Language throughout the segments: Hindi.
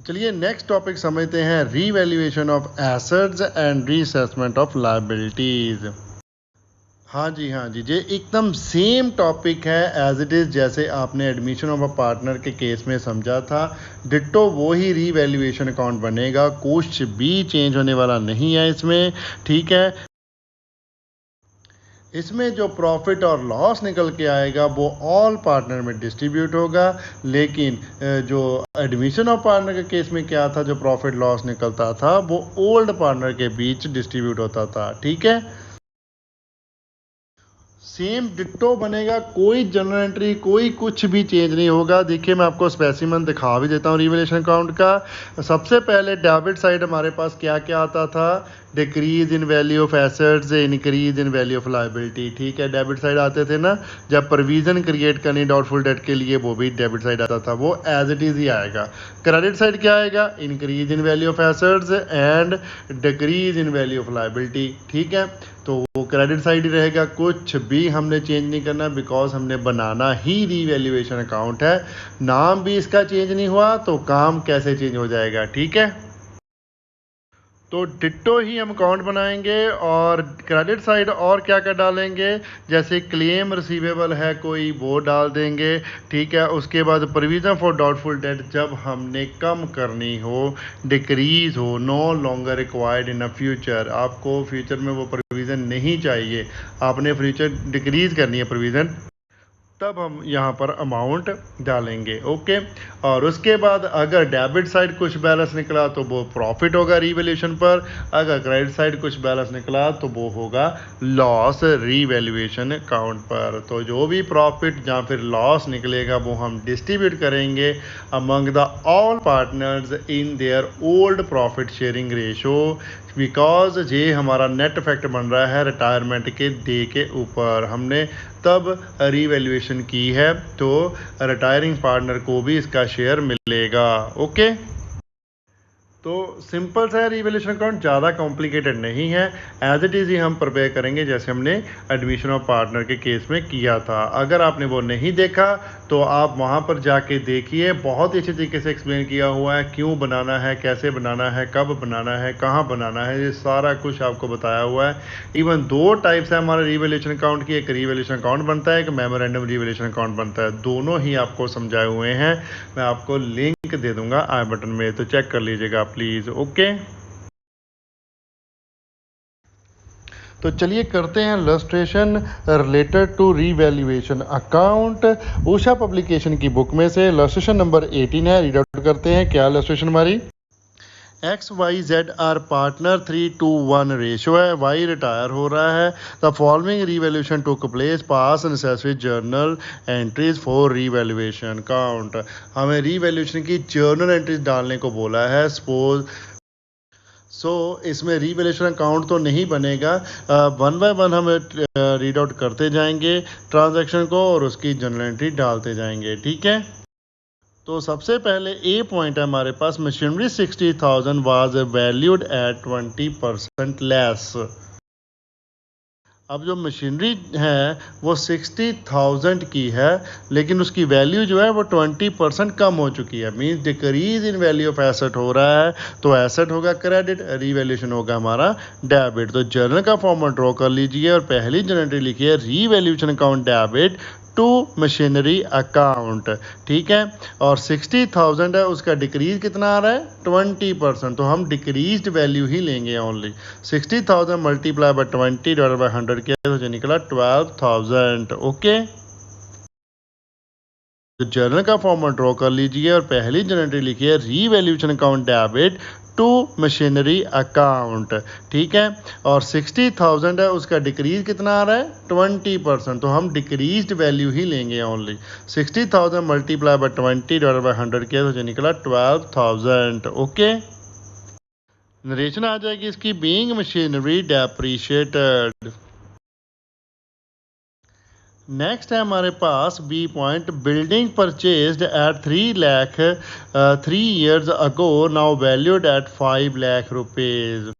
चलिए नेक्स्ट टॉपिक समझते हैं, revaluation of assets and reassessment of liabilities. हाँ जी ये एकदम सेम टॉपिक है एज इट इज़, जैसे आपने एडमिशन ऑफ अ पार्टनर के केस में समझा था। डिट्टो वो ही रीवैल्यूएशन अकाउंट बनेगा, कुछ भी चेंज होने वाला नहीं है इसमें। ठीक है, इसमें जो प्रॉफिट और लॉस निकल के आएगा वो ऑल पार्टनर में डिस्ट्रीब्यूट होगा। लेकिन जो एडमिशन ऑफ पार्टनर के केस में क्या था, जो प्रॉफिट लॉस निकलता था वो ओल्ड पार्टनर के बीच डिस्ट्रीब्यूट होता था। ठीक है, सेम डिट्टो बनेगा, कोई जनरल एंट्री कोई कुछ भी चेंज नहीं होगा। देखिए मैं आपको स्पेसिमन दिखा भी देता हूँ रीवैल्यूएशन अकाउंट का। सबसे पहले डेबिट साइड हमारे पास क्या क्या आता था, decrease in value of assets, increase in value of liability. ठीक है, डेबिट साइड आते थे ना, जब प्रोविजन क्रिएट करनी डाउटफुल डेट के लिए, वो भी डेबिट साइड आता था, वो एज इट इज ही आएगा। क्रेडिट साइड क्या आएगा, increase in value of assets and decrease in value of liability. ठीक है, तो वो क्रेडिट साइड ही रहेगा, कुछ भी हमने चेंज नहीं करना, बिकॉज हमने बनाना ही रीवैल्यूएशन अकाउंट है। नाम भी इसका चेंज नहीं हुआ तो काम कैसे चेंज हो जाएगा। ठीक है, तो डिट्टो ही हम अकाउंट बनाएंगे और क्रेडिट साइड और क्या क्या डालेंगे, जैसे क्लेम रिसीवेबल है कोई, वो डाल देंगे। ठीक है, उसके बाद प्रोविजन फॉर डाउटफुल डेट, जब हमने कम करनी हो, डिक्रीज हो, no longer required in a future, आपको फ्यूचर में वो प्रोविज़न नहीं चाहिए, आपने फ्यूचर डिक्रीज करनी है प्रोविज़न, तब हम यहाँ पर अमाउंट डालेंगे। ओके, और उसके बाद अगर डेबिट साइड कुछ बैलेंस निकला तो वो प्रॉफिट होगा रीवैल्यूएशन पर, अगर क्रेडिट साइड कुछ बैलेंस निकला तो वो होगा लॉस रीवैल्यूएशन अकाउंट पर। तो जो भी प्रॉफिट या फिर लॉस निकलेगा वो हम डिस्ट्रीब्यूट करेंगे among the all partners in their old profit sharing ratio, because ये हमारा नेट इफेक्ट बन रहा है रिटायरमेंट के डे के ऊपर। हमने तब रीवैल्यूएशन की है तो रिटायरिंग पार्टनर को भी इसका शेयर मिलेगा। ओके, तो सिंपल सा है रीवैल्यूएशन अकाउंट, ज़्यादा कॉम्प्लिकेटेड नहीं है, एज इट इज़ ही हम प्रिपेयर करेंगे जैसे हमने एडमिशन ऑफ पार्टनर के केस में किया था। अगर आपने वो नहीं देखा तो आप वहाँ पर जाके देखिए, बहुत ही अच्छे तरीके से एक्सप्लेन किया हुआ है, क्यों बनाना है, कैसे बनाना है, कब बनाना है, कहाँ बनाना है, ये सारा कुछ आपको बताया हुआ है। इवन दो टाइप्स है हमारे रीवैल्यूएशन अकाउंट की, एक रीवैल्यूएशन अकाउंट बनता है, एक मेमोरेंडम रीवैल्यूएशन अकाउंट बनता है, दोनों ही आपको समझाए हुए हैं। मैं आपको लिंक दे दूंगा आई बटन में, तो चेक कर लीजिएगा प्लीज़। ओके, तो चलिए करते हैं illustration related to revaluation account. Usha publication की बुक में से इलस्ट्रेशन नंबर 18 है, रीड आउट करते हैं। क्या इलस्ट्रेशन हमारी, X Y Z are partner 3:1 ratio है, वाई रिटायर हो रहा है। The following revaluation took place, pass necessary journal entries for revaluation account. हमें रीवैल्यूएशन की जर्नल एंट्रीज डालने को बोला है। सपोज इसमें रीवैल्यूएशन अकाउंट तो नहीं बनेगा, वन बाय वन हम रीड आउट करते जाएंगे ट्रांजैक्शन को और उसकी जर्नल एंट्री डालते जाएंगे। ठीक है, तो सबसे पहले ए पॉइंट है हमारे पास, machinery 60,000 was valued at 20% less. अब जो मशीनरी है वो 60,000 की है, लेकिन उसकी वैल्यू जो है वो 20% कम हो चुकी है, means decrease in value of asset हो रहा है, तो एसेट होगा क्रेडिट, रीवैल्यूएशन होगा हमारा डेबिट। तो जर्नल का फॉर्मेट ड्रॉ कर लीजिए और पहली जर्नल एंट्री लिखिए revaluation account debit to machinery account. ठीक है, और 60,000 है, उसका डिक्रीज कितना आ रहा है 20%, तो हम डिक्रीज्ड वैल्यू ही लेंगे only. 60,000 multiply by 20 divided by 100 किया तो जो निकला 12,000। ओके, तो जर्नल का फॉर्मेट ड्रॉ कर लीजिए और पहली जर्नल एंट्री लिखिए revaluation account debit to machinery account. ठीक है, और 60,000 है, उसका डिक्रीज कितना आ रहा है 20%, तो हम डिक्रीज्ड वैल्यू ही लेंगे only. 60,000 multiply by 20 divided by 100 किया तो जो निकला 12,000। ओके, नरेशन आ जाएगी इसकी, बीइंग मशीनरी डेप्रीशिएटेड। नेक्स्ट है हमारे पास B point, building purchased at 3 lakh 3 years ago, now valued at 5 lakh rupees.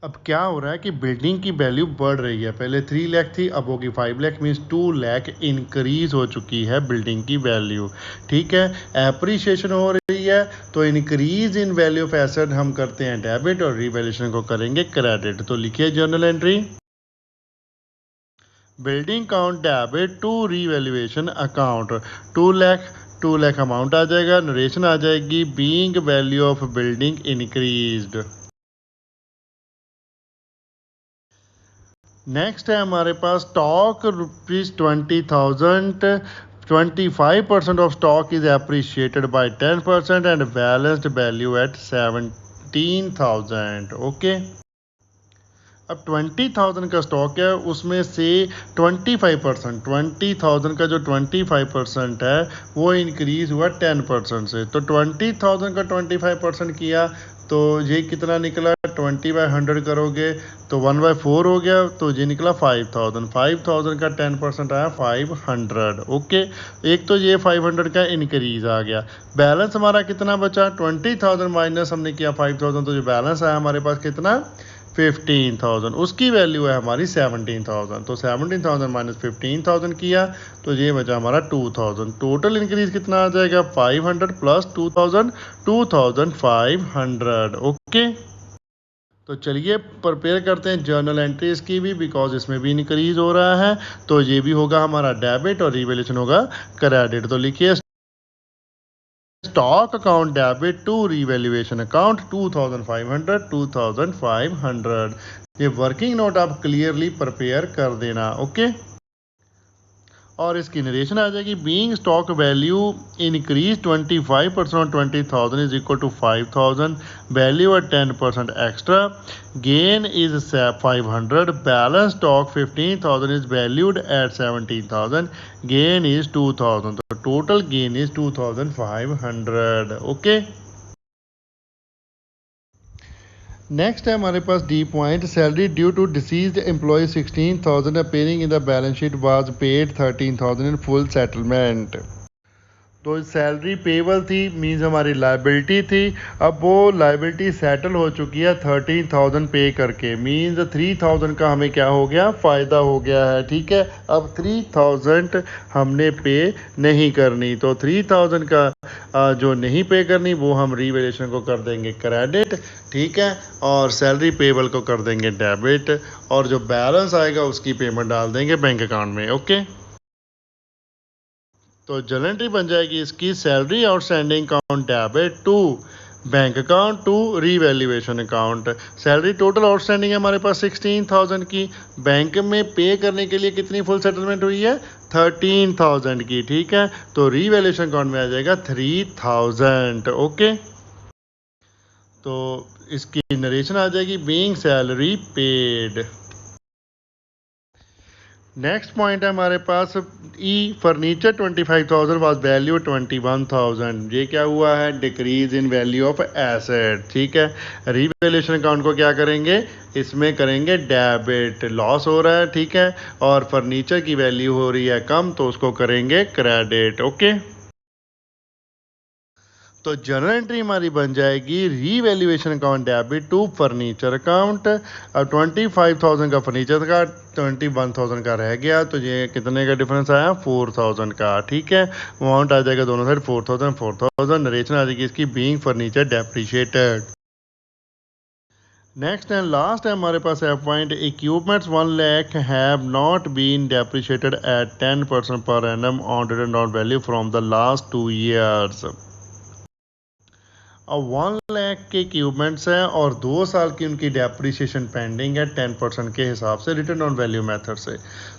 अब क्या हो रहा है कि बिल्डिंग की वैल्यू बढ़ रही है, पहले 3 लाख थी अब होगी 5 लाख, मीन्स 2 लाख इंक्रीज हो चुकी है बिल्डिंग की वैल्यू। ठीक है, एप्रिसिएशन हो रही है, तो increase in value of asset हम करते हैं डेबिट और रीवैल्यूएशन को करेंगे क्रेडिट। तो लिखिए journal entry building count debit to revaluation account 2 lakh amount आ जाएगा, नरेशन आ जाएगी being value of building increased. Next है हमारे पास stock ₹20,000, 25% of stock is appreciated by 10% and balanced value at 17,000। Okay, अब 20,000 का स्टॉक है, उसमें से 25%, 20,000 का जो 25% है वो इंक्रीज हुआ 10% से। तो 20,000 का 25% किया तो ये कितना निकला, 20/100 करोगे तो 1/4 हो गया, तो ये निकला 5,000। 5,000 का 10% आया 500। ओके, एक तो ये 500 का इंक्रीज आ गया। बैलेंस हमारा कितना बचा, 20,000 माइनस हमने किया 5,000, तो जो बैलेंस आया हमारे पास कितना 15,000, उसकी वैल्यू है हमारी 17,000। तो 17,000 माइनस 15,000 किया तो ये बचा हमारा 2,000। टोटल इंक्रीज कितना आ जाएगा 500 प्लस 2,000, 2,500। ओके, तो चलिए प्रिपेयर करते हैं जर्नल एंट्रीज की भी, बिकॉज इसमें भी इंक्रीज हो रहा है। तो ये भी होगा हमारा डेबिट और रीवैल्यूएशन होगा क्रेडिट। तो लिखिए stock account debit to revaluation account 2,500, 2,500। ये वर्किंग नोट आप क्लियरली प्रिपेयर कर देना। ओके, और इसकी नरेशन आ जाएगी being stock value increase 25% on 20,000 is equal to 5,000, value at 10% extra, gain is 500, balance stock 15,000 is valued at 17,000, gain is 2,000। तो total gain is 2,500। Okay, next है हमारे पास D point salary due to deceased employ 16,000 appearing in the balance sheet was paid 13,000 in full settlement. तो सैलरी पेबल थी, मीन्स हमारी लाइबिलिटी थी, अब वो लाइबिलिटी सेटल हो चुकी है 13,000 पे करके, मीन्स 3,000 का हमें क्या हो गया फ़ायदा हो गया है। ठीक है, अब 3,000 हमने पे नहीं करनी, तो 3,000 का जो नहीं पे करनी वो हम रीवैल्यूएशन को कर देंगे क्रेडिट। ठीक है, और सैलरी पेबल को कर देंगे डेबिट, और जो बैलेंस आएगा उसकी पेमेंट डाल देंगे बैंक अकाउंट में। ओके, तो जर्नल एंट्री बन जाएगी इसकी salary outstanding account debit to bank account to revaluation account. Salary total outstanding है हमारे पास 16,000 की, बैंक में पे करने के लिए कितनी फुल सेटलमेंट हुई है 13,000 की। ठीक है, तो रीवैल्यूएशन अकाउंट में आ जाएगा 3,000। ओके, तो इसकी नरेशन आ जाएगी being salary paid. Next point है हमारे पास ई फर्नीचर 25,000 वाज वैल्यू 21,000। ये क्या हुआ है, decrease in value of asset. ठीक है, रीवैल्यूएशन अकाउंट को क्या करेंगे, इसमें करेंगे डेबिट, लॉस हो रहा है। ठीक है, और फर्नीचर की वैल्यू हो रही है कम, तो उसको करेंगे क्रेडिट। ओके, तो जर्नल एंट्री हमारी बन जाएगी revaluation account debit to furniture account. अब 25,000 का फर्नीचर का, 21,000 का रह गया, तो ये कितने का डिफरेंस आया 4,000 का। ठीक है, अमाउंट आ जाएगा दोनों साइड 4,000 4,000, नरेशन आ जाएगी इसकी being furniture depreciated. Next and last है हमारे पास F point equipments 1 lakh have not been depreciated at 10% per annum on return on value from the last 2 years. अब 1 लाख के इक्विपमेंट्स हैं और 2 साल की उनकी डेप्रिसिएशन पेंडिंग है 10% के हिसाब से रिटर्न ऑन वैल्यू मेथड से।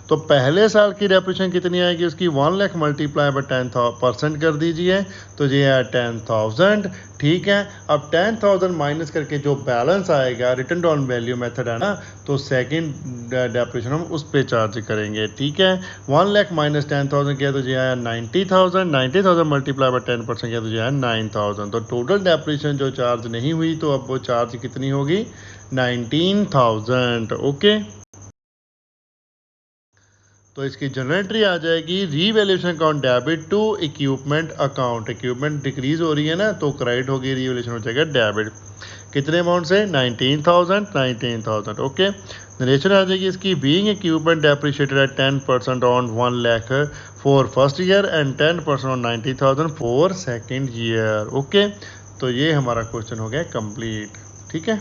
तो पहले साल की डेप्रिसिएशन कितनी आएगी उसकी 1 लाख मल्टीप्लाई बाय 10% कर दीजिए, तो ये है 10,000। ठीक है, अब 10,000 माइनस करके जो बैलेंस आएगा रिटर्न ऑन वैल्यू मेथड है ना, तो सेकंड डेप्रिसिएशन हम उस पर चार्ज करेंगे। ठीक है, 1 लाख माइनस 10,000 किया तो ये आया 90,000, 90,000 मल्टीप्लाई बाय 10% किया तो ये आया 9,000। तो टोटल डेप्रिसिएशन जो चार्ज नहीं हुई, तो अब वो चार्ज कितनी होगी 19,000। ओके, तो इसकी जर्नल एंट्री आ जाएगी revaluation account debit to equipment account. Equipment decrease हो रही है ना, तो क्रेडिट होगी, रीवैल्यूएशन हो जाएगा डेबिट। कितने अमाउंट से? 19,000 ओके। नरेशन आ जाएगी इसकी, being equipment depreciated at 10% on 1 lakh for first year and 10% on 90,000 for second year. Okay, तो ये हमारा क्वेश्चन हो गया कंप्लीट। ठीक है,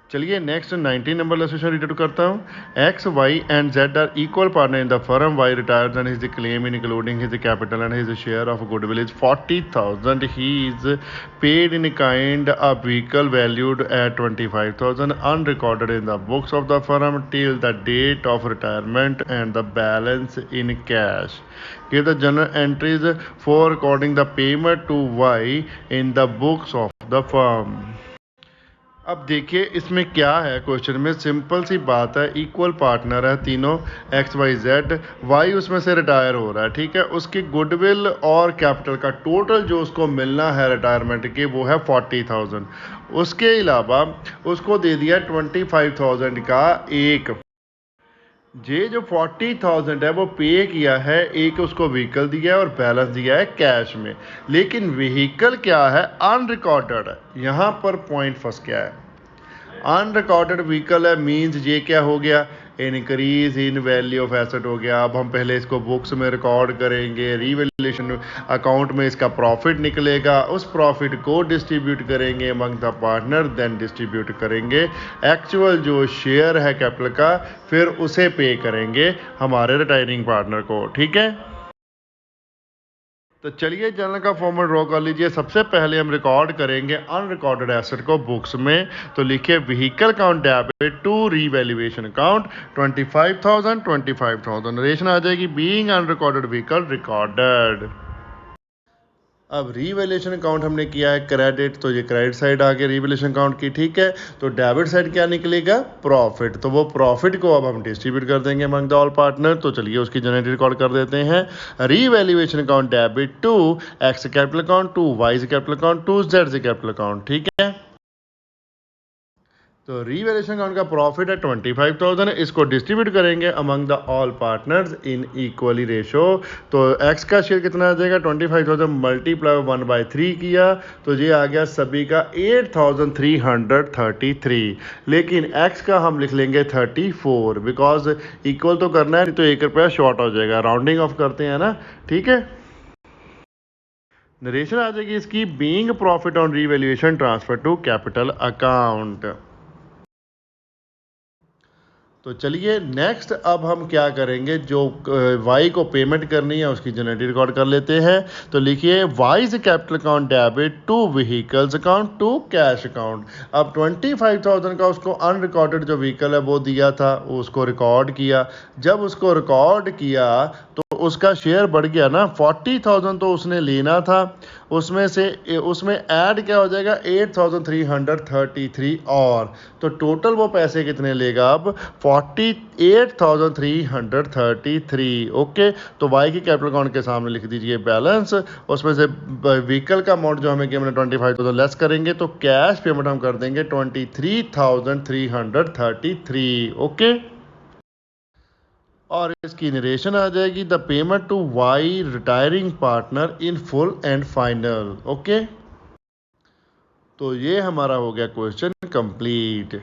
चलिए नेक्स्ट 19 नंबर इलस्ट्रेशन रीड करता हूँ। X Y and Z are equal partner in the firm. Y retires and his claim in including his capital and his share of goodwill is 40,000. He is paid in kind a vehicle valued at 25,000 unrecorded in the books of the firm till the date of retirement and the balance in cash. Give the journal entries for recording the payment to Y in the books of the firm. अब देखिए इसमें क्या है, क्वेश्चन में सिंपल सी बात है, इक्वल पार्टनर है तीनों एक्स वाई जेड। वाई उसमें से रिटायर हो रहा है, ठीक है, उसकी गुडविल और कैपिटल का टोटल जो उसको मिलना है रिटायरमेंट के वो है 40,000। उसके अलावा उसको दे दिया 25,000 का एक, ये जो 40,000 है वो पे किया है, एक उसको व्हीकल दिया है और बैलेंस दिया है कैश में। लेकिन व्हीकल क्या है? अनरिकॉर्डेड है। यहाँ पर पॉइंट फंस गया है, अनरिकॉर्डेड व्हीकल है, मींस ये क्या हो गया? Increase in value of asset हो गया। अब हम पहले इसको बुक्स में रिकॉर्ड करेंगे, रीवैल्यूएशन अकाउंट में इसका प्रॉफिट निकलेगा, उस प्रॉफिट को डिस्ट्रीब्यूट करेंगे among the partner, then distribute करेंगे एक्चुअल जो शेयर है कैपिटल का, फिर उसे पे करेंगे हमारे रिटायरिंग पार्टनर को। ठीक है, तो चलिए जर्नल का फॉर्मेट ड्रॉ कर लीजिए। सबसे पहले हम रिकॉर्ड करेंगे अनरिकॉर्डेड एसेट को बुक्स में, तो लिखिए vehicle count debit to revaluation account 25,000 narration आ जाएगी, बीइंग अनरिकॉर्डेड व्हीकल रिकॉर्डेड। अब रीवैल्यूएशन अकाउंट हमने किया है क्रेडिट, तो ये क्रेडिट साइड आ गया रीवैल्यूएशन अकाउंट की। ठीक है, तो डेबिट साइड क्या निकलेगा? प्रॉफिट, तो वो प्रॉफिट को अब हम डिस्ट्रीब्यूट कर देंगे अमंग द ऑल पार्टनर। तो चलिए उसकी जनरेट रिकॉर्ड कर देते हैं। Revaluation account debit to X capital account, to Y capital account, to Z capital account. ठीक है, तो रीवैल्यूएशन अकाउंट का प्रॉफिट है 25,000, इसको डिस्ट्रीब्यूट करेंगे among the all partners in equally ratio. तो एक्स का शेयर कितना आ जाएगा? 25,000 मल्टीप्लाई 1/3 किया, तो ये आ गया सभी का 8,333। लेकिन एक्स का हम लिख लेंगे 34, बिकॉज इक्वल तो करना है, तो 1 रुपया शॉर्ट हो जाएगा, राउंडिंग ऑफ करते हैं ना। ठीक है, नरेशन आ जाएगी इसकी, being profit on revaluation transfer to capital account. तो चलिए नेक्स्ट अब हम क्या करेंगे, जो वाई को पेमेंट करनी है उसकी जनरेट रिकॉर्ड कर लेते हैं। तो लिखिए Y's capital account debit to vehicles account to cash account. अब 25,000 का उसको अनरिकॉर्डेड जो व्हीकल है वो दिया था, उसको रिकॉर्ड किया। जब उसको रिकॉर्ड किया तो उसका शेयर बढ़ गया ना, 40,000 तो उसने लेना था, उसमें ऐड क्या हो जाएगा? 8,333 और, तो टोटल वो पैसे कितने लेगा अब? 48,333। ओके, तो वाई की कैपिटल अकाउंट के सामने लिख दीजिए बैलेंस, उसमें से व्हीकल का अमाउंट जो हमें कि हमने 25,000 लेस करेंगे, तो कैश पेमेंट हम कर देंगे 23,333। ओके, और इसकी नरेशन आ जाएगी the payment to Y retiring partner in full and final. Okay, तो ये हमारा हो गया क्वेश्चन कंप्लीट।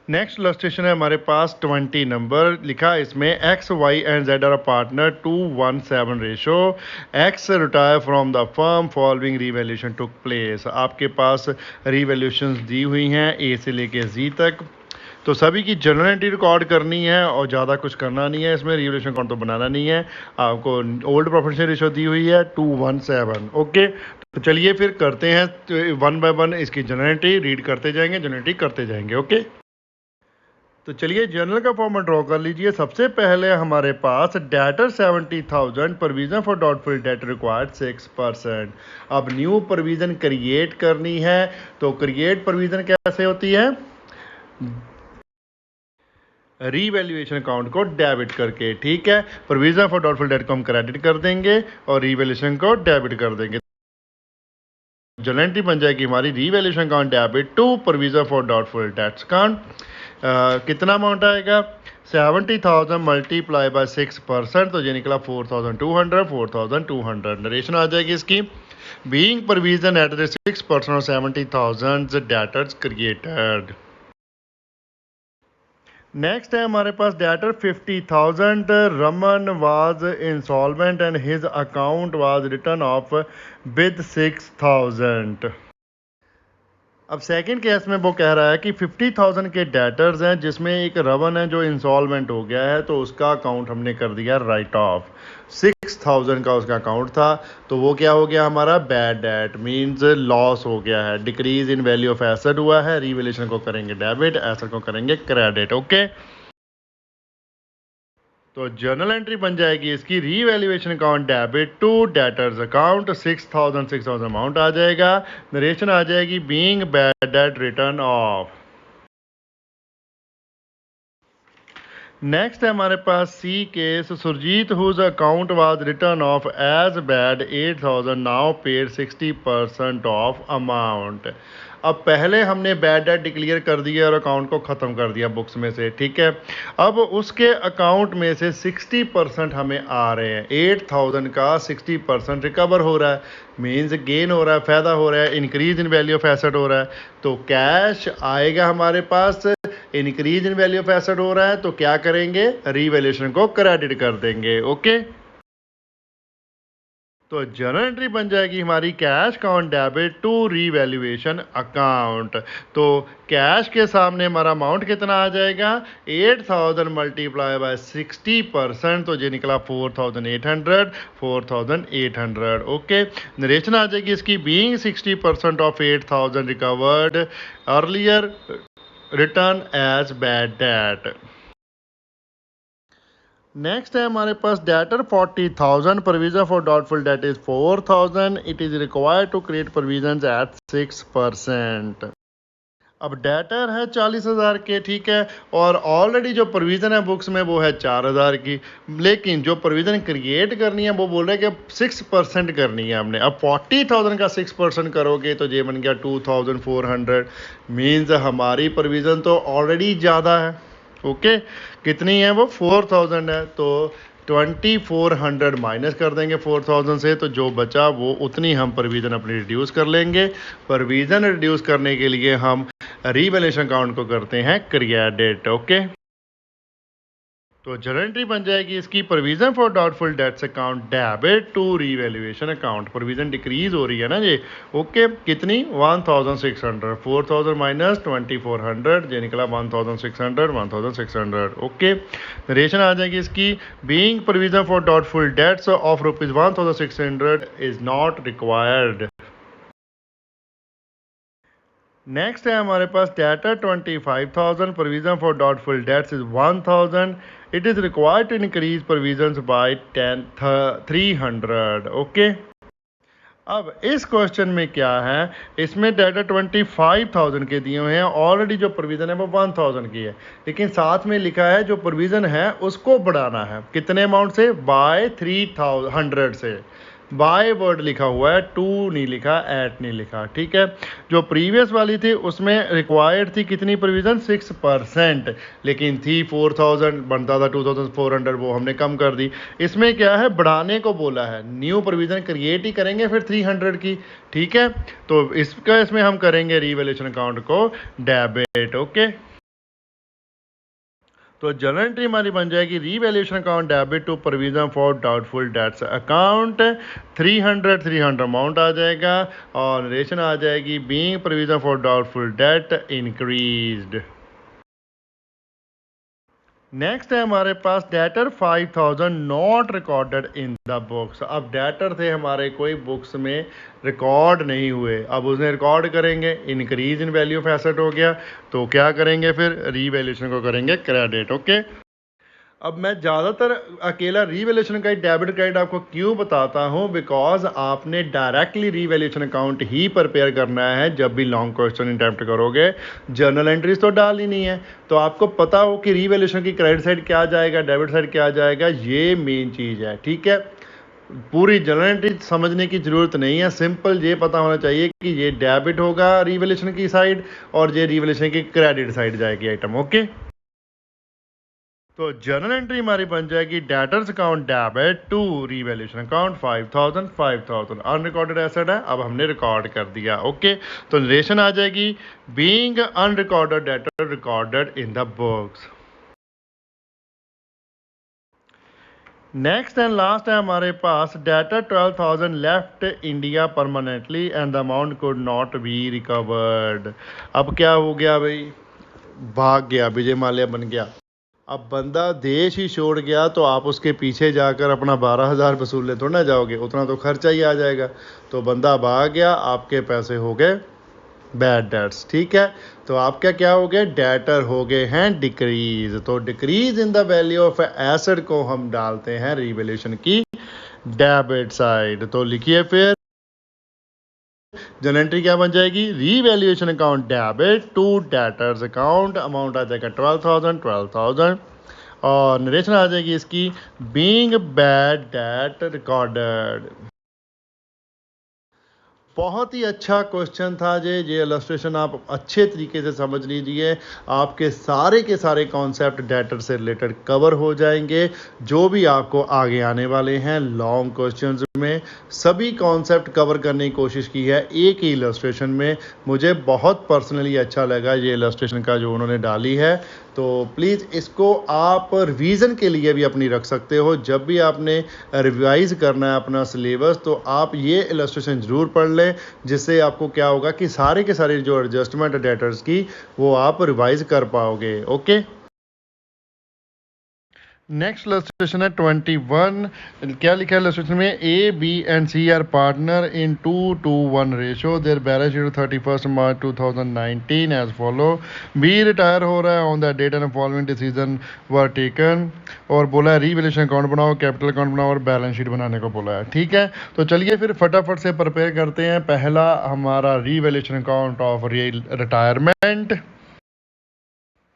नेक्स्ट इलस्ट्रेशन है हमारे पास 20 नंबर, लिखा इसमें X Y and Z are partner 2:1 ratio. X retire from the firm following revaluation took place. आपके पास रीवैल्यूएशन दी हुई हैं ए से लेके जी तक, तो सभी की जनरल एंट्री रिकॉर्ड करनी है और ज़्यादा कुछ करना नहीं है इसमें, रीवैल्यूएशन अकाउंट तो बनाना नहीं है। आपको ओल्ड प्रॉफिट रेशो दी हुई है 2:1। ओके, तो चलिए फिर करते हैं 1 बाय 1 इसकी जनरल एंट्री रीड करते जाएंगे, जनरल एंट्री करते जाएंगे। ओके, तो चलिए जर्नल का फॉर्मेट ड्रॉ कर लीजिए। सबसे पहले हमारे पास debtor 70,000, provision for doubtful debt required 6%। अब न्यू प्रोविजन क्रिएट करनी है, तो क्रिएट प्रोविजन कैसे होती है? रीवैल्यूएशन अकाउंट को डेबिट करके। ठीक है, प्रोविजन फॉर डाउटफुल डेट को हम क्रेडिट कर देंगे और रीवैल्यूएशन को डेबिट कर देंगे। जनरल एंट्री बन जाएगी हमारी revaluation account debit to provision for doubtful debts account. कितना अमाउंट आएगा? 70,000 मल्टीप्लाई बाय 6%, तो ये निकला 4,200। नरेशन आ जाएगी इसकी, being provision at the 6% of 70,000 debtors created. Next है हमारे पास debtor 50,000 Raman was insolvent and his account was return off with 6,000। अब सेकंड केस में वो कह रहा है कि 50,000 के डेटर्स हैं जिसमें एक रवन है जो इंसॉल्वेंट हो गया है, तो उसका अकाउंट हमने कर दिया राइट ऑफ। 6,000 का उसका अकाउंट था, तो वो क्या हो गया हमारा बैड डेट, मींस लॉस हो गया है, decrease in value of asset हुआ है। रीवैल्यूएशन को करेंगे डेबिट, एसेट को करेंगे क्रेडिट। ओके, तो जर्नल एंट्री बन जाएगी इसकी revaluation account debit to debtors account 6,000 amount आ जाएगा। नरेशन आ जाएगी being bad debt written off. Next है हमारे पास C case Surjit whose account was return off as bad 8,000 now paid 60% of amount. अब पहले हमने बैड डेट डिक्लेयर कर दिया और अकाउंट को ख़त्म कर दिया बुक्स में से, ठीक है। अब उसके अकाउंट में से 60% हमें आ रहे हैं। 8,000 का 60% रिकवर हो रहा है, मीन्स गेन हो रहा है, फ़ायदा हो रहा है, increase in value of asset हो रहा है। तो कैश आएगा हमारे पास, increase in value of asset हो रहा है, तो क्या करेंगे, रीवैल्यूएशन को क्रेडिट कर देंगे। ओके, तो जर्नल एंट्री बन जाएगी हमारी cash account debit to revaluation account. तो कैश के सामने हमारा अमाउंट कितना आ जाएगा, 8,000 मल्टीप्लाई बाय 60%, तो ये निकला 4,800। ओके, नरेशन आ जाएगी इसकी being 60% of 8,000 recovered earlier written as bad debt. Next है हमारे पास debtor 40,000, provision for doubtful debt is 4,000, it is required to create provision at 6%। अब डेटर है 40,000 के, ठीक है, और ऑलरेडी जो प्रोविजन है बुक्स में वो है 4,000 की, लेकिन जो प्रोविजन क्रिएट करनी है वो बोल रहे हैं कि 6% करनी है हमने। अब 40,000 का 6% करोगे तो ये बन गया 2,400, मीन्स हमारी प्रोविजन तो ऑलरेडी ज़्यादा है। ओके, कितनी है वो, 4,000 है, तो 2,400 माइनस कर देंगे 4,000 से, तो जो बचा वो उतनी हम प्रोविज़न अपनी रिड्यूस कर लेंगे। प्रोविज़न रिड्यूस करने के लिए हम रीवैल्यूएशन अकाउंट को करते हैं क्रेडिट। ओके, तो जर्नल एंट्री बन जाएगी इसकी provision for doubtful debts account debit to revaluation account. Provision decrease हो रही है ना ये। ओके, कितनी, 1,600, 4,000 माइनस 2,400, ये निकला 1,600। ओके, नरेशन आ जाएगी इसकी being provision for doubtful debts of ₹1,600 is not required. Next है हमारे पास debtor 25,000, provision for doubtful debts is 1,000, it is required to increase provisions by 300। Okay, अब इस क्वेश्चन में क्या है, इसमें डेटा 25,000 के दिए हुए हैं, ऑलरेडी जो प्रोविजन है वो 1,000 की है, लेकिन साथ में लिखा है जो प्रोविजन है उसको बढ़ाना है, कितने अमाउंट से, बाय 300 से। बाय वर्ड लिखा हुआ है, टू नहीं लिखा, एट नहीं लिखा, ठीक है। जो प्रीवियस वाली थी उसमें रिक्वायर्ड थी कितनी प्रोविजन, 6%, लेकिन थी 4,000, बनता था 2,400, वो हमने कम कर दी। इसमें क्या है, बढ़ाने को बोला है, न्यू प्रोविजन क्रिएट ही करेंगे फिर 300 की, ठीक है। तो इसमें हम करेंगे रीवैल्यूएशन अकाउंट को डेबिट। ओके, तो जर्नल एंट्री हमारी बन जाएगी revaluation account debit to provision for doubtful debts account 300 amount आ जाएगा, और नरेशन आ जाएगी being provision for doubtful debt increased. Next है हमारे पास debtor 5,000 not recorded in the books. अब डेटर थे हमारे कोई बुक्स में रिकॉर्ड नहीं हुए, अब उन्हें रिकॉर्ड करेंगे, increase in value of asset हो गया, तो क्या करेंगे फिर, रीवैल्यूएशन को करेंगे क्रेडिट। ओके, अब मैं ज़्यादातर अकेला रीवैल्यूएशन का डेबिट क्रेडिट आपको क्यों बताता हूँ, बिकॉज आपने डायरेक्टली रीवैल्यूएशन अकाउंट ही प्रिपेयर करना है जब भी लॉन्ग क्वेश्चन अटेम्प्ट करोगे। जर्नल एंट्रीज तो डाल ही नहीं है, तो आपको पता हो कि रीवैल्यूएशन की क्रेडिट साइड क्या जाएगा, डेबिट साइड क्या जाएगा, ये मेन चीज़ है, ठीक है। पूरी जर्नल एंट्री समझने की ज़रूरत नहीं है, सिंपल ये पता होना चाहिए कि ये डेबिट होगा रीवैल्यूएशन की साइड और ये रीवैल्यूएशन की क्रेडिट साइड जाएगी आइटम। ओके, तो जर्नल एंट्री हमारी बन जाएगी debtors account debit to revaluation account 5000 unrecorded asset है, अब हमने रिकॉर्ड कर दिया। ओके, तो नरेशन आ जाएगी being unrecorded debtor recorded in the books. Next and last है हमारे पास debtor 12,000 left India permanently and the amount could not be recovered. अब क्या हो गया भाई, भाग गया, विजय माल्या बन गया। अब बंदा देश ही छोड़ गया तो आप उसके पीछे जाकर अपना 12,000 वसूलने थोड़ा ना जाओगे, उतना तो खर्चा ही आ जाएगा। तो बंदा भाग गया, आपके पैसे हो गए बैड डेट्स। ठीक है, तो आपका क्या हो गया, डेटर हो गए हैं डिक्रीज। तो decrease in the value of asset को हम डालते हैं रीवैल्यूएशन की डेबिट साइड। तो लिखिए फिर जनरल एंट्री क्या बन जाएगी, revaluation account debit to debtors account, amount आ जाएगा 12,000 और नरेशन आ जाएगी इसकी बीइंग बैड डेट रिकॉर्डेड। बहुत ही अच्छा क्वेश्चन था ये इलस्ट्रेशन आप अच्छे तरीके से समझ लीजिए, आपके सारे के सारे कॉन्सेप्ट डेटर से रिलेटेड कवर हो जाएंगे। जो भी आपको आगे आने वाले हैं लॉन्ग क्वेश्चंस में, सभी कॉन्सेप्ट कवर करने की कोशिश की है एक ही इलस्ट्रेशन में। मुझे बहुत पर्सनली अच्छा लगा ये इलस्ट्रेशन का जो उन्होंने डाली है, तो प्लीज़ इसको आप रिवीजन के लिए भी अपनी रख सकते हो। जब भी आपने रिवाइज करना है अपना सिलेबस तो आप ये इलस्ट्रेशन ज़रूर पढ़ लें, जिससे आपको क्या होगा कि सारे के सारे जो एडजस्टमेंट डेटर्स की वो आप रिवाइज कर पाओगे। ओके, नेक्स्ट इलस्ट्रेशन है 21। क्या लिखा है इलस्ट्रेशन में, A B and C are partner in 2:1 ratio, their balance sheet 31 March 2019 as follow. B retire हो रहा है on the date and following decision were taken, और बोला है रीवैल्यूएशन अकाउंट बनाओ, कैपिटल अकाउंट बनाओ और बैलेंस शीट बनाने को बोला है। ठीक है, तो चलिए फिर फटाफट से प्रिपेयर करते हैं। पहला हमारा रीवैल्यूएशन अकाउंट ऑफ रिटायरमेंट।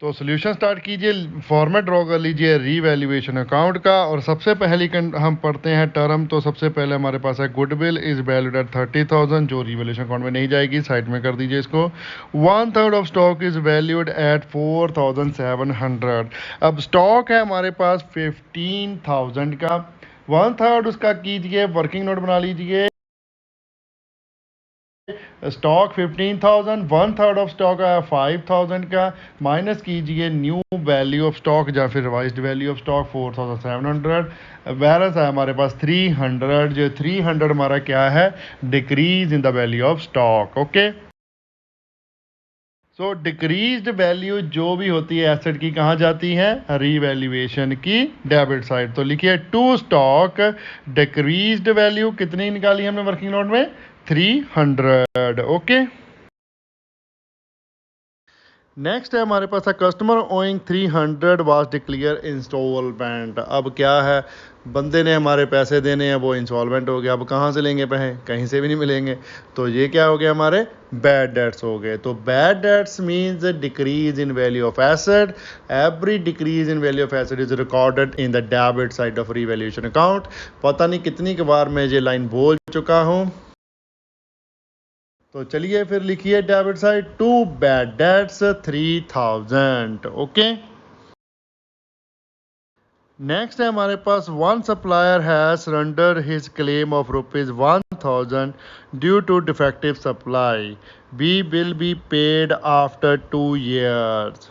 तो सोल्यूशन स्टार्ट कीजिए, फॉर्मेट ड्रॉ कर लीजिए रीवैल्यूएशन अकाउंट का, और सबसे पहली हम पढ़ते हैं टर्म। तो सबसे पहले हमारे पास है गुडविल इज वैल्यूड एट 30,000, जो रीवैल्यूएशन अकाउंट में नहीं जाएगी, साइड में कर दीजिए इसको। 1/3 of stock is valued eight 4,700। अब स्टॉक है हमारे पास 15,000 का, 1/3 उसका कीजिए, वर्किंग नोट बना लीजिए। स्टॉक 15,000, 1/3 ऑफ स्टॉक आया 5,000 का, माइनस कीजिए न्यू वैल्यू ऑफ स्टॉक या फिर revised value of stock 4,700। Balance है हमारे पास 300, जो 300 हमारा क्या है, decrease in the value of stock. Okay, so decreased value जो भी होती है एसेट की कहाँ जाती है, रीवैल्यूएशन की डेबिट साइड। तो लिखिए टू स्टॉक डिक्रीज्ड वैल्यू कितनी निकाली हमने वर्किंग नोट में, 300। ओके, नेक्स्ट है हमारे पास customer owing 300 was declare installment. अब क्या है, बंदे ने हमारे पैसे देने हैं, वो इंस्टॉलमेंट हो गया। अब कहाँ से लेंगे पैसे, कहीं से भी नहीं मिलेंगे। तो ये क्या हो गया, हमारे बैड डेट्स हो गए। तो bad debts means decrease in value of asset. Every decrease in value of asset is recorded in the debit side of revaluation account. पता नहीं कितनी बार मैं ये लाइन बोल चुका हूँ। तो चलिए फिर लिखिए debit side to bad debts 3,000। Okay, next है हमारे पास one supplier has surrender his claim of ₹1,000 due to defective supply, B will be paid after 2 years।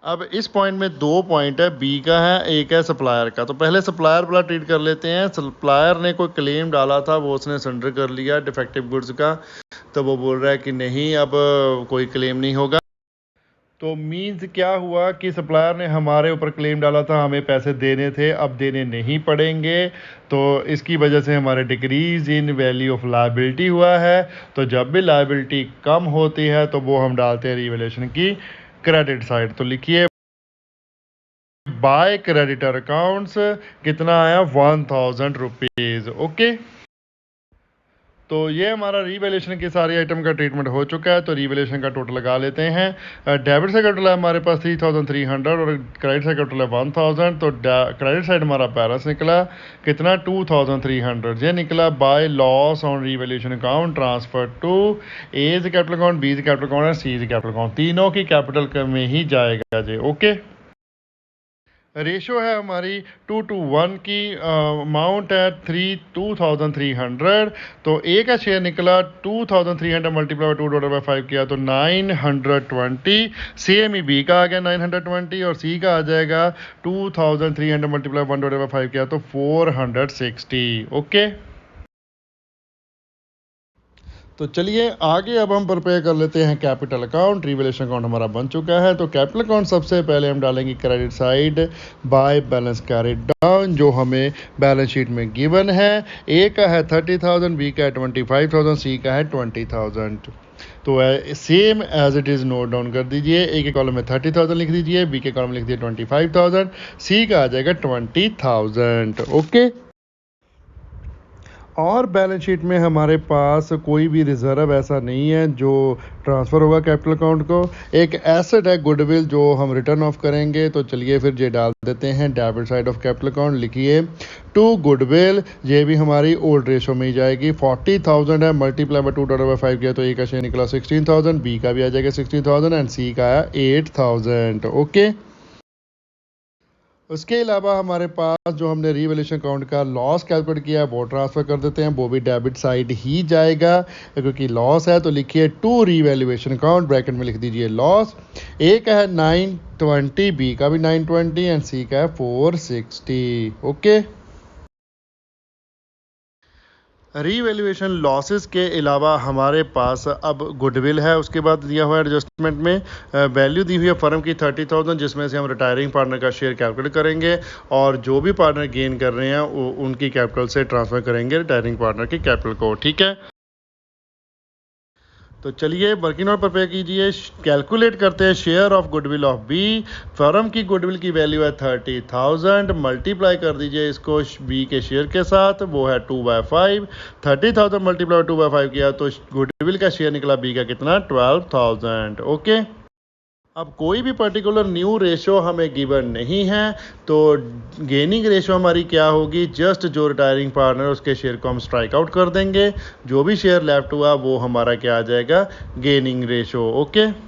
अब इस पॉइंट में 2 पॉइंट है, बी का है, एक है सप्लायर का। तो पहले सप्लायर वाला ट्रीट कर लेते हैं। सप्लायर ने कोई क्लेम डाला था, वो उसने सरेंडर कर लिया डिफेक्टिव गुड्स का, तो वो बोल रहा है कि नहीं अब कोई क्लेम नहीं होगा। तो मीन्स क्या हुआ कि सप्लायर ने हमारे ऊपर क्लेम डाला था, हमें पैसे देने थे, अब देने नहीं पड़ेंगे। तो इसकी वजह से हमारे decrease in value of liability हुआ है। तो जब भी लायबिलिटी कम होती है तो वो हम डालते हैं रीवैल्यूएशन की क्रेडिट साइड। तो लिखिए बाय क्रेडिटर अकाउंट्स कितना आया, 1,000 रुपीज़। ओके, तो ये हमारा रीवैल्यूएशन के सारे आइटम का ट्रीटमेंट हो चुका है। तो रीवैल्यूएशन का टोटल लगा लेते हैं। डेबिट साइड का टोटल है हमारे पास 3,300 और क्रेडिट साइड का टोटल है 1,000। तो क्रेडिट साइड हमारा बैलेंस निकला कितना, 2,300। ये निकला by loss on revaluation account transfer to A capital account, B capital account और सी कैपिटल अकाउंट, तीनों की कैपिटल में ही जाएगा जी। ओके, रेशो है हमारी 2 to 1 की, अमाउंट है 2300। तो ए का शेयर निकला 2300 मल्टीप्लाई 2/5 किया तो 920। सेम ही बी का आ गया 920 और सी का आ जाएगा 2300 मल्टीप्लाई 1/5 किया तो 460। ओके, तो चलिए आगे अब हम प्रिपेयर कर लेते हैं कैपिटल अकाउंट। रिवैल्यूएशन अकाउंट हमारा बन चुका है। तो कैपिटल अकाउंट सबसे पहले हम डालेंगे credit side by balance carried down, जो हमें बैलेंस शीट में गिवन है। ए का है 30,000, बी का है 25,000, सी का है 20,000। तो same as it is note down कर दीजिए। ए के कॉलम में 30,000 लिख दीजिए, बी के कॉलम में लिख दिए 25,000, सी का आ जाएगा 20,000। ओके, और बैलेंस शीट में हमारे पास कोई भी रिज़र्व ऐसा नहीं है जो ट्रांसफ़र होगा कैपिटल अकाउंट को। एक एसेट है गुडविल जो हम रिटर्न ऑफ करेंगे। तो चलिए फिर ये डाल देते हैं debit side of capital account. लिखिए टू गुडविल, ये भी हमारी ओल्ड रेशो में ही जाएगी। 40,000 है, मल्टीप्लाई बाय 2/5 किया तो ए का शेयर निकला 16,000, बी का भी आ जाएगा 16,000 एंड सी का आया 8,000। ओके, उसके अलावा हमारे पास जो हमने रिवैल्यूएशन अकाउंट का लॉस कैलकुलेट किया है वो ट्रांसफ़र कर देते हैं, वो भी डेबिट साइड ही जाएगा क्योंकि लॉस है। तो लिखिए टू रिवैल्यूएशन अकाउंट, ब्रैकेट में लिख दीजिए लॉस। ए का है 920, बी का भी 920 एंड सी का है 460। ओके, रीवैल्यूएशन लॉसेस के अलावा हमारे पास अब गुडविल है। उसके बाद दिया हुआ है एडजस्टमेंट में वैल्यू दी हुई है फर्म की 30,000, जिसमें से हम रिटायरिंग पार्टनर का शेयर कैलकुलेट करेंगे और जो भी पार्टनर गेन कर रहे हैं उनकी कैपिटल से ट्रांसफ़र करेंगे रिटायरिंग पार्टनर की कैपिटल को। ठीक है, तो चलिए वर्किंग नोट प्रिपेयर कीजिए। कैलकुलेट करते हैं share of goodwill of B. Firm की गुडविल की वैल्यू है 30,000, मल्टीप्लाई कर दीजिए इसको बी के शेयर के साथ, वो है 2/5। 30,000 मल्टीप्लाई 2/5 किया तो गुडविल का शेयर निकला बी का कितना, 12,000। ओके, अब कोई भी पर्टिकुलर न्यू रेशो हमें गिवन नहीं है, तो गेनिंग रेशो हमारी क्या होगी, जस्ट जो रिटायरिंग पार्टनर उसके शेयर को हम स्ट्राइक आउट कर देंगे। जो भी शेयर लेफ्ट हुआ वो हमारा क्या आ जाएगा, gaining ratio. Okay,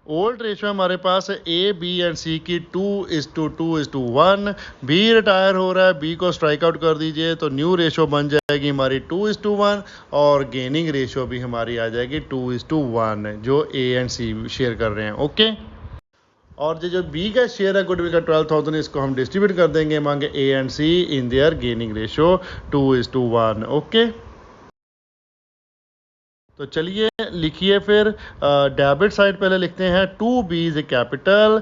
old ratio हमारे पास है ए बी एंड सी की 2:2:1। बी रिटायर हो रहा है, बी को स्ट्राइक आउट कर दीजिए तो न्यू रेशो बन जाएगी हमारी 2:1 और गेनिंग रेशो भी हमारी आ जाएगी 2:1 जो ए एंड सी शेयर कर रहे हैं। ओके, और जो बी का शेयर है गुडविल का 12,000, इसको हम डिस्ट्रीब्यूट कर देंगे मांगे A and C in their gaining ratio 2:1। Okay, तो चलिए लिखिए फिर डेबिट साइड पहले लिखते हैं to B is capital.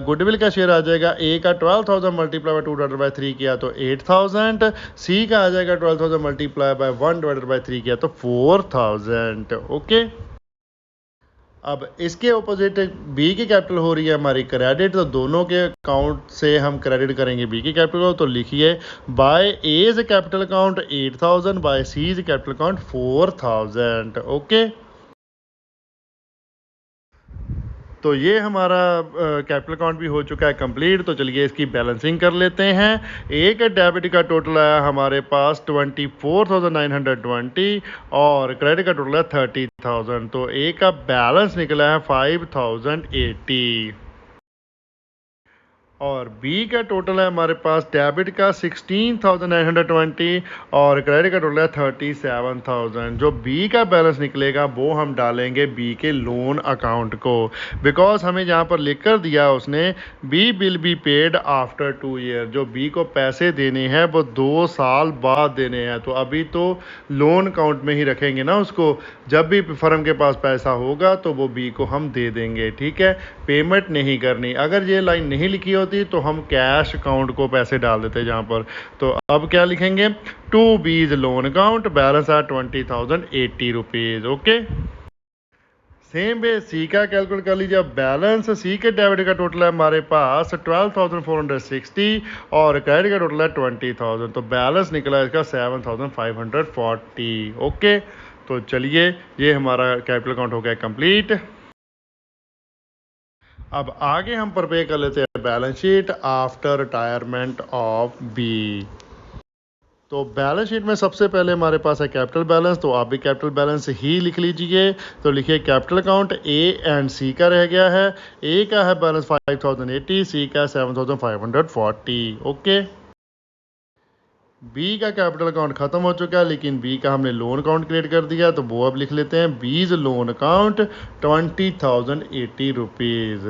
Goodwill का शेयर आ जाएगा ए का 12,000 मल्टीप्लाई बाय 2/3 किया तो 8,000, सी का आ जाएगा 12,000 मल्टीप्लाई बाय 1/3 किया तो 4,000। ओके, अब इसके ऑपोजिट बी की कैपिटल हो रही है हमारी क्रेडिट, तो दोनों के अकाउंट से हम क्रेडिट करेंगे बी की कैपिटल को। तो लिखिए by A's capital account 8,000, by C capital account 4,000। Okay, तो ये हमारा कैपिटल अकाउंट भी हो चुका है कंप्लीट। तो चलिए इसकी बैलेंसिंग कर लेते हैं। एक डेबिट का टोटल आया हमारे पास 24,920 और क्रेडिट का टोटल है 30,000। तो ए का बैलेंस निकला है 5,080 और बी का टोटल है हमारे पास डेबिट का 16,920 और क्रेडिट का टोटल है 37,000। जो बी का बैलेंस निकलेगा वो हम डालेंगे बी के लोन अकाउंट को, बिकॉज हमें यहाँ पर लिख कर दिया उसने B will be paid after 2 year. जो बी को पैसे देने हैं वो 2 साल बाद देने हैं, तो अभी तो लोन अकाउंट में ही रखेंगे ना उसको। जब भी फर्म के पास पैसा होगा तो वो बी को हम दे देंगे। ठीक है, पेमेंट नहीं करनी। अगर ये लाइन नहीं लिखी होती तो हम कैश अकाउंट को पैसे डाल देते जहाँ पर। तो अब क्या लिखेंगे, टू बीज लोन अकाउंट, बैलेंस है 20,080 रुपीज़। ओके, सेम वे सी का कैलकुलेट कर लीजिए। बैलेंस सी के डेबिट का टोटल है हमारे पास 12,460 और क्रेडिट का टोटल है 20,000। तो बैलेंस निकला इसका 7,540। ओके, तो चलिए ये हमारा कैपिटल अकाउंट हो गया कंप्लीट। अब आगे हम प्रिपेयर कर लेते हैं balance sheet after retirement of B. तो बैलेंस शीट में सबसे पहले हमारे पास है कैपिटल बैलेंस, तो आप भी कैपिटल बैलेंस ही लिख लीजिए। तो लिखिए कैपिटल अकाउंट ए एंड सी का रह गया है। ए का है बैलेंस 5080, सी का 7540। ओके। बी का कैपिटल अकाउंट खत्म हो चुका है, लेकिन बी का हमने लोन अकाउंट क्रिएट कर दिया, तो वो अब लिख लेते हैं बीज लोन अकाउंट 20,080 रुपीज़।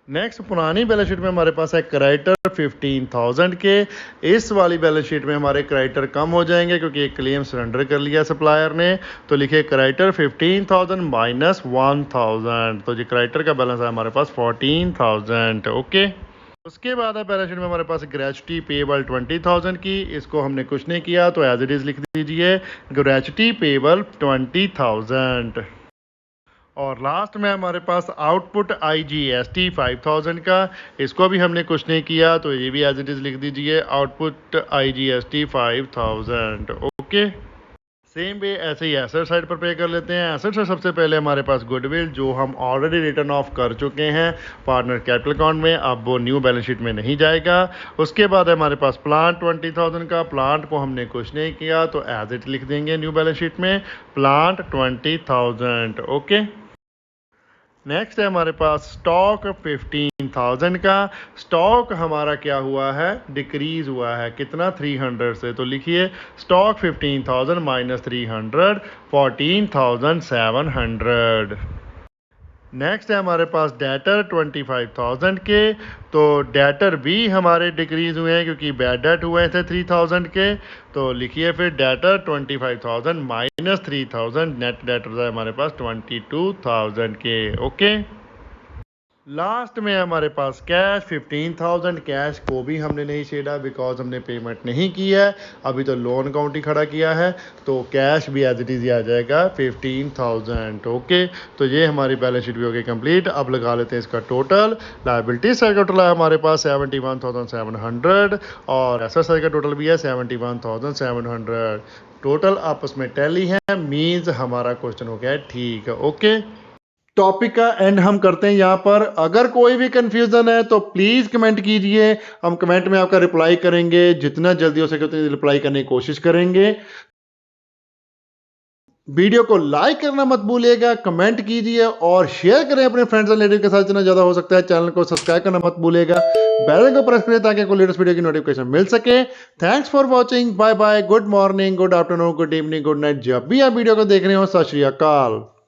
नेक्स्ट पुरानी बैलेंस शीट में हमारे पास है क्रेडिटर 15,000 के। इस वाली बैलेंस शीट में हमारे क्रेडिटर कम हो जाएंगे क्योंकि एक क्लेम सरेंडर कर लिया सप्लायर ने। तो लिखिए क्रेडिटर 15,000 माइनस 1,000, तो जी क्रेडिटर का बैलेंस है हमारे पास 14,000। ओके। उसके बाद है बैलेंस शीट में हमारे पास ग्रेचुटी पेबल 20,000 की। इसको हमने कुछ नहीं किया तो एज इट इज़ लिख दीजिए ग्रेचुटी पेबल 20,000। और लास्ट में हमारे पास आउटपुट IGST 5,000 का। इसको भी हमने कुछ नहीं किया तो ये भी एज इट इज़ लिख दीजिए output IGST 5,000। Okay. Same way ऐसे ही एसेट साइड पर पे कर लेते हैं। एसेट से सबसे पहले हमारे पास गुडविल जो हम ऑलरेडी रिटर्न ऑफ कर चुके हैं पार्टनर कैपिटल अकाउंट में, अब वो न्यू बैलेंस शीट में नहीं जाएगा। उसके बाद है हमारे पास प्लांट 20,000 का। प्लांट को हमने कुछ नहीं किया तो एज इट लिख देंगे न्यू बैलेंस शीट में प्लांट 20,000। ओके। नेक्स्ट है हमारे पास स्टॉक 15,000 का। स्टॉक हमारा क्या हुआ है, डिक्रीज हुआ है कितना 300 से, तो लिखिए स्टॉक 15,000 माइनस 300 14,700। नेक्स्ट है हमारे पास डेटर 25,000 के। तो डेटर भी हमारे डिक्रीज हुए हैं क्योंकि बैड डेट हुए थे 3,000 के। तो लिखिए फिर डेटर 25,000 माइनस 3,000, नेट डेटर है हमारे पास 22,000 के। ओके। लास्ट में हमारे पास कैश 15,000। कैश को भी हमने नहीं छेड़ा बिकॉज हमने पेमेंट नहीं की है, अभी तो लोन अकाउंट ही खड़ा किया है, तो कैश भी एज इट इज़ आ जाएगा 15,000। ओके। तो ये हमारी बैलेंस शीट भी हो गई कंप्लीट। अब लगा लेते हैं इसका टोटल। लायबिलिटी साइड का टोटल है हमारे पास 71,700 और एसेट साइड का टोटल भी है 71,700। टोटल आपस में टैली है, मीन्स हमारा क्वेश्चन हो गया है ठीक। ओके। टॉपिक का एंड हम करते हैं यहाँ पर। अगर कोई भी कंफ्यूजन है तो प्लीज कमेंट कीजिए, हम कमेंट में आपका रिप्लाई करेंगे, जितना जल्दी हो सके उतनी रिप्लाई करने की कोशिश करेंगे। वीडियो को लाइक करना मत भूलिएगा, कमेंट कीजिए और शेयर करें अपने फ्रेंड्स एंड रिलेटिव के साथ जितना ज्यादा हो सकता है। चैनल को सब्सक्राइब करना मत भूलिएगा, बेल आइकन को प्रेस करें ताकि कोई लेटेस्ट वीडियो की नोटिफिकेशन मिल सके। Thanks for watching, bye bye, good morning, good afternoon, good evening, good night, जब भी आप वीडियो को देख रहे हो। सत श्री अकाल।